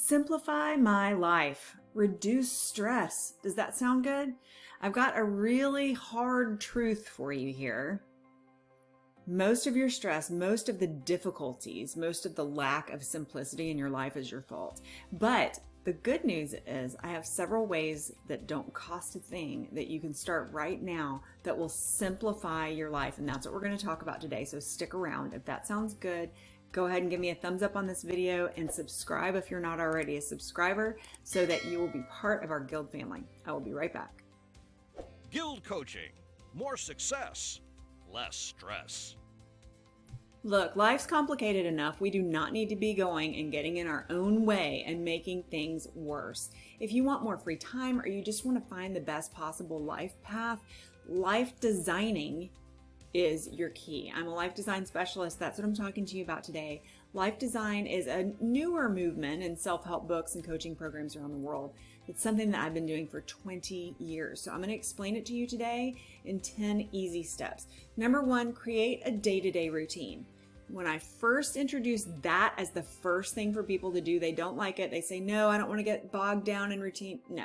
Simplify my life. Reduce stress. Does that sound good? I've got a really hard truth for you here. Most of your stress, most of the difficulties, most of the lack of simplicity in your life is your fault. But the good news is I have several ways that don't cost a thing that you can start right now that will simplify your life. And that's what we're going to talk about today. So stick around. If that sounds good, go ahead and give me a thumbs up on this video and subscribe if you're not already a subscriber so that you will be part of our GILD family. I will be right back. GILD Coaching. More success, less stress. Look, life's complicated enough. We do not need to be going and getting in our own way and making things worse. If you want more free time or you just want to find the best possible life path, life designing is your key. I'm a life design specialist. That's what I'm talking to you about today. Life design is a newer movement in self-help books and coaching programs around the world. It's something that I've been doing for 20 years. So I'm going to explain it to you today in 10 easy steps. Number one, create a day-to-day routine. When I first introduced that as the first thing for people to do, they don't like it. They say, no, I don't want to get bogged down in routine. No.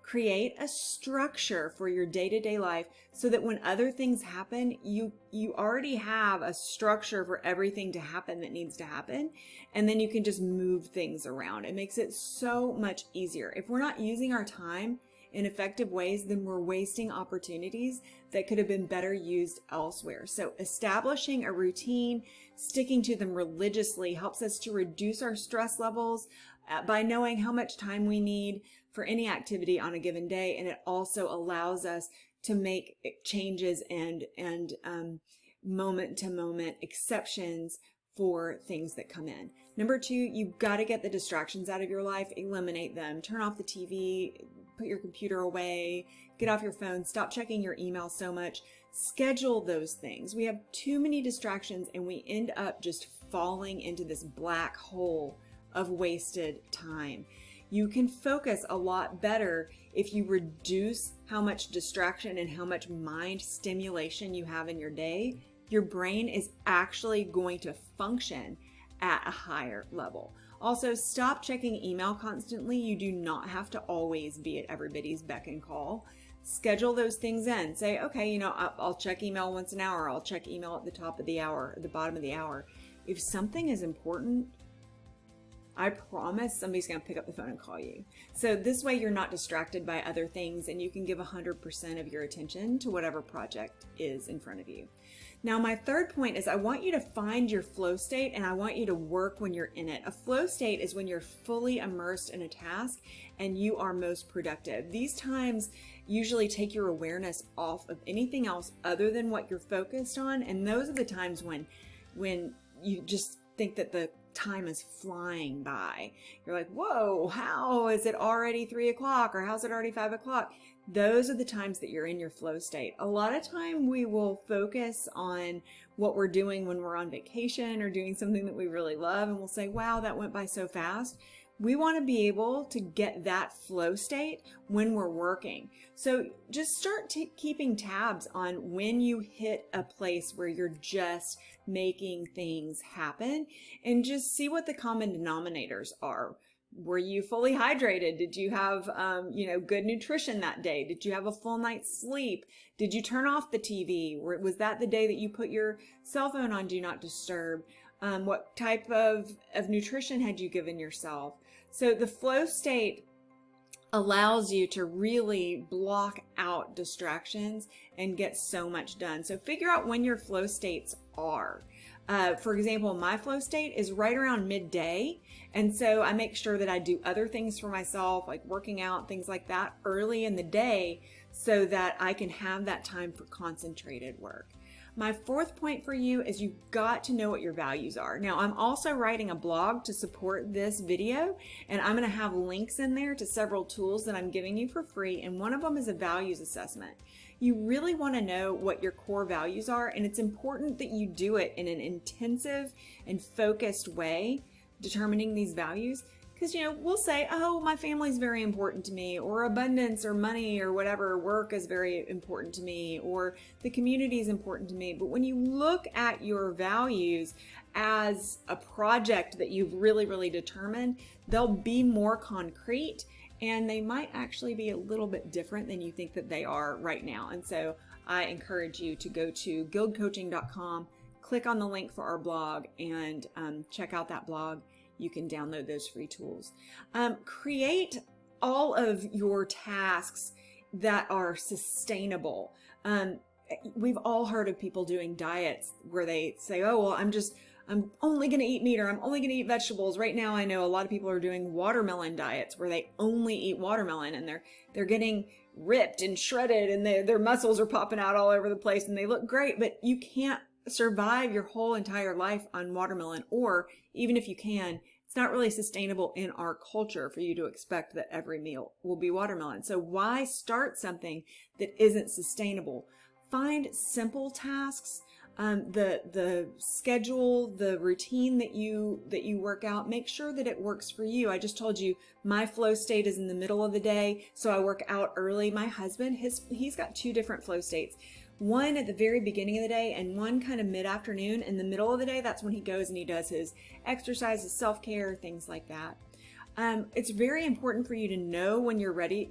Create a structure for your day-to-day life so that when other things happen, you already have a structure for everything to happen that needs to happen, and then you can just move things around. It makes it so much easier. If we're not using our time in effective ways, then we're wasting opportunities that could have been better used elsewhere. So establishing a routine, sticking to them religiously helps us to reduce our stress levels by knowing how much time we need for any activity on a given day. And it also allows us to make changes and moment to moment exceptions for things that come in. Number two, you've got to get the distractions out of your life, eliminate them, turn off the TV, put your computer away, get off your phone, stop checking your email so much, schedule those things. We have too many distractions and we end up just falling into this black hole of wasted time. You can focus a lot better if you reduce how much distraction and how much mind stimulation you have in your day. Your brain is actually going to function at a higher level. Also, stop checking email constantly. You do not have to always be at everybody's beck and call. Schedule those things in. Say, okay, I'll check email once an hour. I'll check email at the top of the hour, at the bottom of the hour. If something is important, I promise somebody's going to pick up the phone and call you. So this way you're not distracted by other things and you can give 100% of your attention to whatever project is in front of you. Now, my third point is I want you to find your flow state and I want you to work when you're in it. A flow state is when you're fully immersed in a task and you are most productive. These times usually take your awareness off of anything else other than what you're focused on. And those are the times when you just think that the time is flying by. You're like, whoa, how is it already 3 o'clock or how's it already 5 o'clock? Those are the times that you're in your flow state. A lot of time we will focus on what we're doing when we're on vacation or doing something that we really love and we'll say, wow, that went by so fast. We want to be able to get that flow state when we're working. So just start keeping tabs on when you hit a place where you're just making things happen and just see what the common denominators are. Were you fully hydrated? Did you have, good nutrition that day? Did you have a full night's sleep? Did you turn off the TV? Was that the day that you put your cell phone on Do Not Disturb? What type of nutrition had you given yourself? So the flow state allows you to really block out distractions and get so much done. So figure out when your flow states are. For example, my flow state is right around midday. And so I make sure that I do other things for myself, like working out, things like that early in the day so that I can have that time for concentrated work. My fourth point for you is you've got to know what your values are. Now, I'm also writing a blog to support this video, and I'm going to have links in there to several tools that I'm giving you for free, and one of them is a values assessment. You really want to know what your core values are, and it's important that you do it in an intensive and focused way, determining these values, Because, we'll say, oh, my family's very important to me, or abundance or money or whatever, work is very important to me, or the community is important to me. But when you look at your values as a project that you've really, really determined, they'll be more concrete, and they might actually be a little bit different than you think that they are right now. And so I encourage you to go to guildcoaching.com, click on the link for our blog, and check out that blog. You can download those free tools. Create all of your tasks that are sustainable. We've all heard of people doing diets where they say, oh, well, I'm only going to eat meat, or I'm only going to eat vegetables. Right now, I know a lot of people are doing watermelon diets where they only eat watermelon, and they're getting ripped and shredded, and their muscles are popping out all over the place, and they look great, but you can't survive your whole entire life on watermelon, or even if you can, it's not really sustainable in our culture for you to expect that every meal will be watermelon. So why start something that isn't sustainable? Find simple tasks. The schedule, the routine that you work out, make sure that it works for you. I just told you my flow state is in the middle of the day, so I work out early. My husband, he's got 2 different flow states. One at the very beginning of the day and one kind of mid-afternoon. In the middle of the day, that's when he goes and he does his exercise, his self-care, things like that. It's very important for you to know when you're ready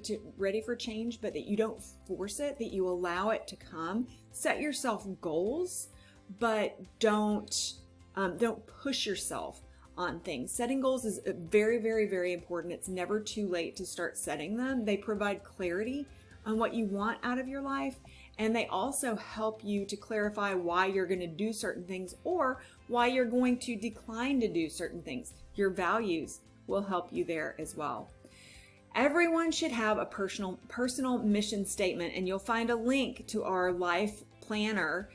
for change, but that you don't force it, that you allow it to come. Set yourself goals, but don't push yourself on things. Setting goals is very, very, very important. It's never too late to start setting them. They provide clarity on what you want out of your life, and they also help you to clarify why you're going to do certain things or why you're going to decline to do certain things. Your values will help you there as well. Everyone should have a personal mission statement, and you'll find a link to our life planner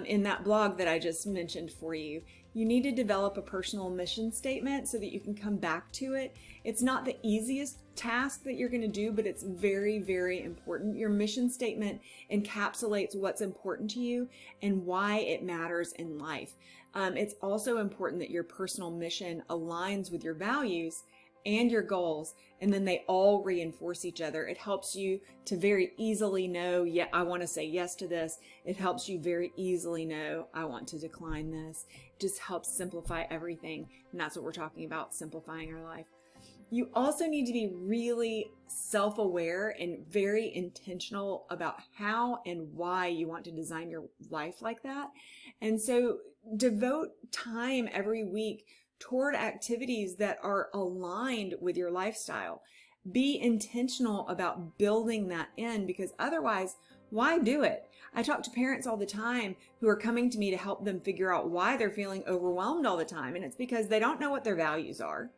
in that blog that I just mentioned for you. You need to develop a personal mission statement so that you can come back to it. It's not the easiest task that you're going to do, but it's very, very important. Your mission statement encapsulates what's important to you and why it matters in life. It's also important that your personal mission aligns with your values and your goals, and then they all reinforce each other. It helps you to very easily know, yeah, I want to say yes to this. It helps you very easily know, I want to decline this. It just helps simplify everything, and that's what we're talking about, simplifying our life. You also need to be really self-aware and very intentional about how and why you want to design your life like that. And so devote time every week toward activities that are aligned with your lifestyle. Be intentional about building that in, because otherwise, why do it? I talk to parents all the time who are coming to me to help them figure out why they're feeling overwhelmed all the time. And it's because they don't know what their values are.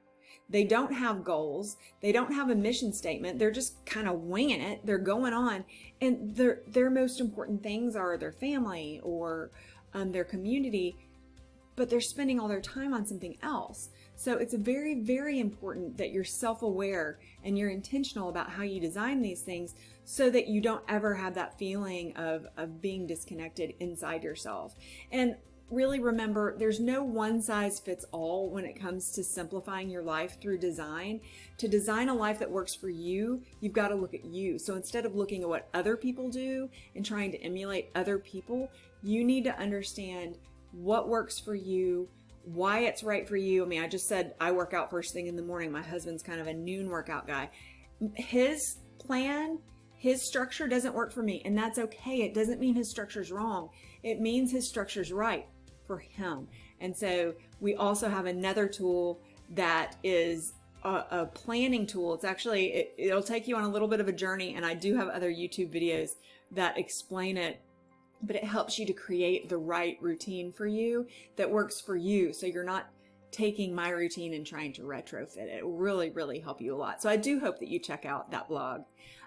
They don't have goals. They don't have a mission statement. They're just kind of winging it. They're going on. And their most important things are their family or their community, but they're spending all their time on something else. So it's very, very important that you're self-aware and you're intentional about how you design these things so that you don't ever have that feeling of being disconnected inside yourself. And really remember, there's no one size fits all when it comes to simplifying your life through design. To design a life that works for you, you've got to look at you. So instead of looking at what other people do and trying to emulate other people, you need to understand what works for you, why it's right for you. I mean, I just said I work out first thing in the morning. My husband's kind of a noon workout guy. His plan, his structure doesn't work for me, and that's okay. It doesn't mean his structure's wrong. It means his structure's right for him. And so we also have another tool that is a planning tool. It's actually, it'll take you on a little bit of a journey, and I do have other YouTube videos that explain it, but it helps you to create the right routine for you that works for you. So you're not taking my routine and trying to retrofit it. It will really, really help you a lot. So I do hope that you check out that blog.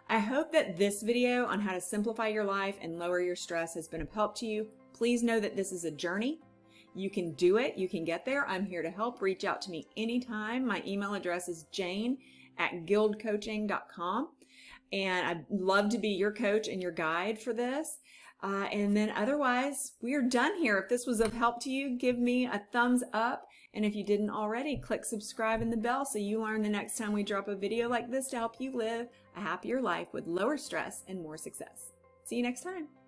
I hope that this video on how to simplify your life and lower your stress has been of help to you. Please know that this is a journey. You can do it. You can get there. I'm here to help. Reach out to me anytime. My email address is jane@guildcoaching.com. And I'd love to be your coach and your guide for this. And then otherwise, we are done here. If this was of help to you, give me a thumbs up. And if you didn't already, click subscribe and the bell so you learn the next time we drop a video like this to help you live a happier life with lower stress and more success. See you next time.